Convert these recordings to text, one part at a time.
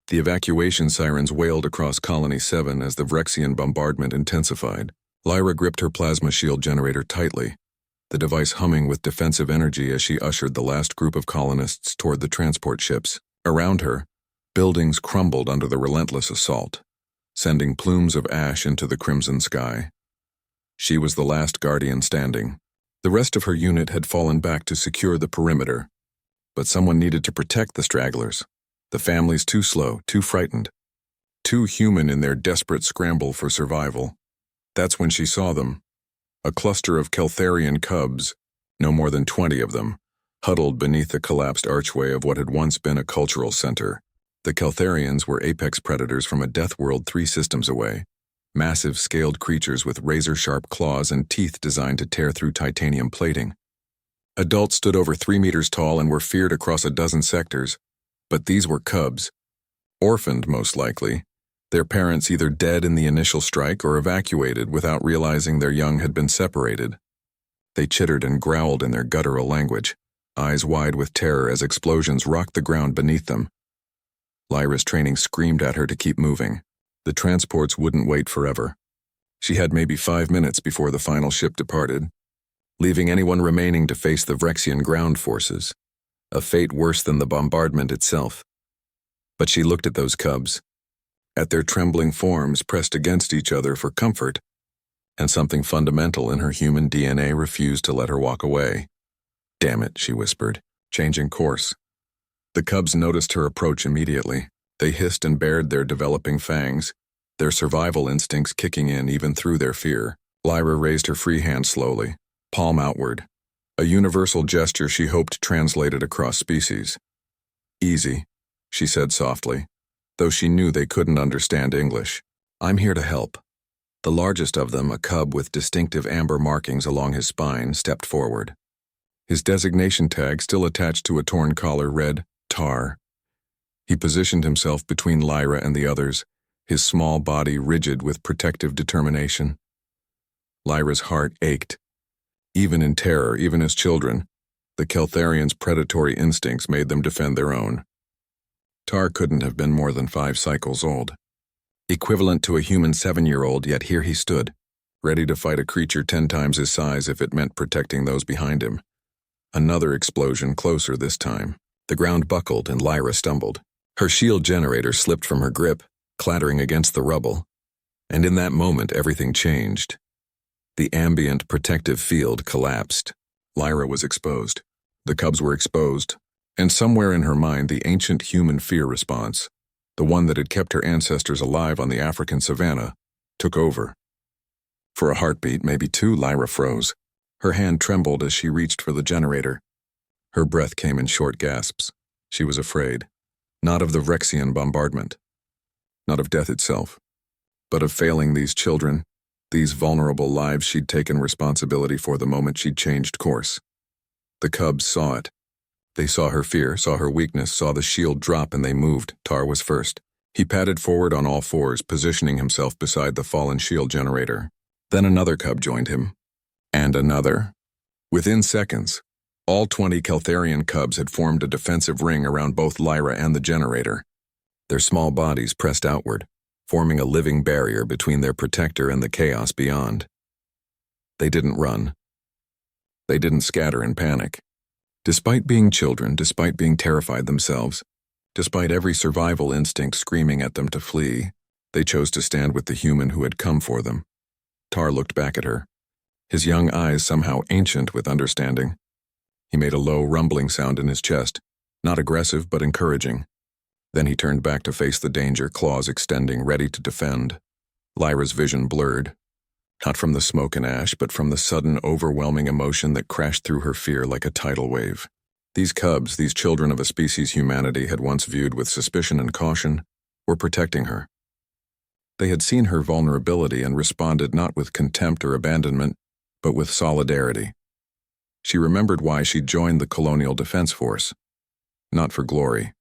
The evacuation sirens wailed across Colony 7 as the Vrexian bombardment intensified. Lyra gripped her plasma shield generator tightly, the device humming with defensive energy as she ushered the last group of colonists toward the transport ships. Around her, buildings crumbled under the relentless assault, sending plumes of ash into the crimson sky. She was the last guardian standing. The rest of her unit had fallen back to secure the perimeter, but someone needed to protect the stragglers. The families too slow, too frightened, too human in their desperate scramble for survival. That's when she saw them. A cluster of Keltharian cubs, no more than 20 of them, huddled beneath the collapsed archway of what had once been a cultural center. The Keltharians were apex predators from a death world 3 systems away, massive scaled creatures with razor-sharp claws and teeth designed to tear through titanium plating. Adults stood over 3 meters tall and were feared across a dozen sectors, but these were cubs, orphaned most likely, their parents either dead in the initial strike or evacuated without realizing their young had been separated. They chittered and growled in their guttural language, eyes wide with terror as explosions rocked the ground beneath them. Lyra's training screamed at her to keep moving. The transports wouldn't wait forever. She had maybe 5 minutes before the final ship departed, leaving anyone remaining to face the Vrexian ground forces, a fate worse than the bombardment itself. But she looked at those cubs, at their trembling forms pressed against each other for comfort, and something fundamental in her human DNA refused to let her walk away. "Damn it," she whispered, changing course. The cubs noticed her approach immediately. They hissed and bared their developing fangs, their survival instincts kicking in even through their fear. Lyra raised her free hand slowly, palm outward, a universal gesture she hoped translated across species. "Easy," she said softly, though she knew they couldn't understand English. "I'm here to help." The largest of them, a cub with distinctive amber markings along his spine, stepped forward. His designation tag still attached to a torn collar read, "Tar." He positioned himself between Lyra and the others, his small body rigid with protective determination. Lyra's heart ached. Even in terror, even as children, the Keltharians' predatory instincts made them defend their own. Tar couldn't have been more than 5 cycles old. Equivalent to a human 7-year-old, yet here he stood, ready to fight a creature 10 times his size if it meant protecting those behind him. Another explosion, closer this time. The ground buckled and Lyra stumbled. Her shield generator slipped from her grip, clattering against the rubble. And in that moment, everything changed. The ambient protective field collapsed. Lyra was exposed. The cubs were exposed. And somewhere in her mind, the ancient human fear response, the one that had kept her ancestors alive on the African savanna, took over. For a heartbeat, maybe 2, Lyra froze. Her hand trembled as she reached for the generator. Her breath came in short gasps. She was afraid. Not of the Vrexian bombardment. Not of death itself. But of failing these children, these vulnerable lives she'd taken responsibility for the moment she'd changed course. The cubs saw it. They saw her fear, saw her weakness, saw the shield drop, and they moved. Tar was first. He padded forward on all 4s, positioning himself beside the fallen shield generator. Then another cub joined him. And another. Within seconds, all 20 Keltharian cubs had formed a defensive ring around both Lyra and the generator. Their small bodies pressed outward, forming a living barrier between their protector and the chaos beyond. They didn't run. They didn't scatter in panic. Despite being children, despite being terrified themselves, despite every survival instinct screaming at them to flee, they chose to stand with the human who had come for them. Tar looked back at her, his young eyes somehow ancient with understanding. He made a low, rumbling sound in his chest, not aggressive but encouraging. Then he turned back to face the danger, claws extending, ready to defend. Lyra's vision blurred, not from the smoke and ash, but from the sudden, overwhelming emotion that crashed through her fear like a tidal wave. These cubs, these children of a species humanity had once viewed with suspicion and caution, were protecting her. They had seen her vulnerability and responded not with contempt or abandonment, but with solidarity. She remembered why she'd joined the Colonial Defense Force. Not for glory.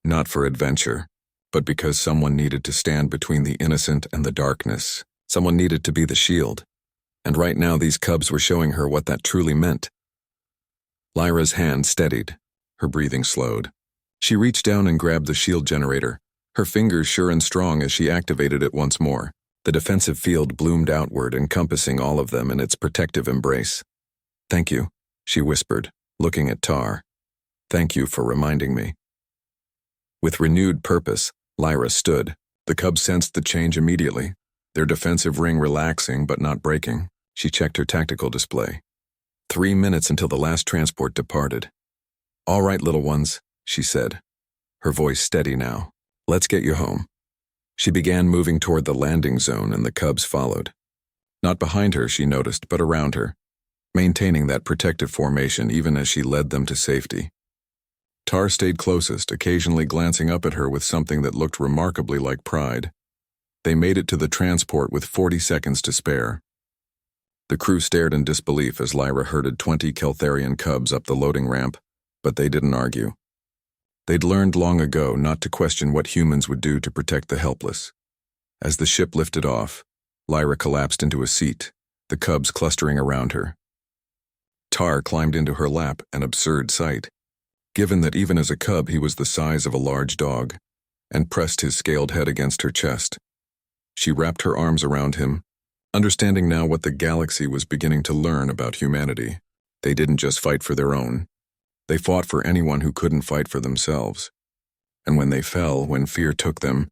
Not for adventure, but because someone needed to stand between the innocent and the darkness. Someone needed to be the shield. And right now these cubs were showing her what that truly meant. Lyra's hand steadied. Her breathing slowed. She reached down and grabbed the shield generator, Her fingers sure and strong as she activated it once more. The defensive field bloomed outward, encompassing all of them in its protective embrace. "Thank you," she whispered, looking at Tar. "Thank you for reminding me." With renewed purpose, Lyra stood. The cubs sensed the change immediately, their defensive ring relaxing but not breaking. She checked her tactical display. 3 minutes until the last transport departed. "All right, little ones," she said, her voice steady now. "Let's get you home." She began moving toward the landing zone, and the cubs followed. Not behind her, she noticed, but around her, maintaining that protective formation even as she led them to safety. Tar stayed closest, occasionally glancing up at her with something that looked remarkably like pride. They made it to the transport with 40 seconds to spare. The crew stared in disbelief as Lyra herded 20 Keltharian cubs up the loading ramp, but they didn't argue. They'd learned long ago not to question what humans would do to protect the helpless. As the ship lifted off, Lyra collapsed into a seat, the cubs clustering around her. Tar climbed into her lap, an absurd sight, given that even as a cub he was the size of a large dog, and pressed his scaled head against her chest. She wrapped her arms around him, understanding now what the galaxy was beginning to learn about humanity. They didn't just fight for their own. They fought for anyone who couldn't fight for themselves. And when they fell, when fear took them,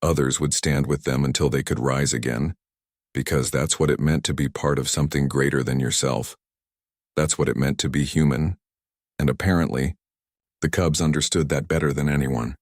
others would stand with them until they could rise again, because that's what it meant to be part of something greater than yourself. That's what it meant to be human. And apparently, the cubs understood that better than anyone.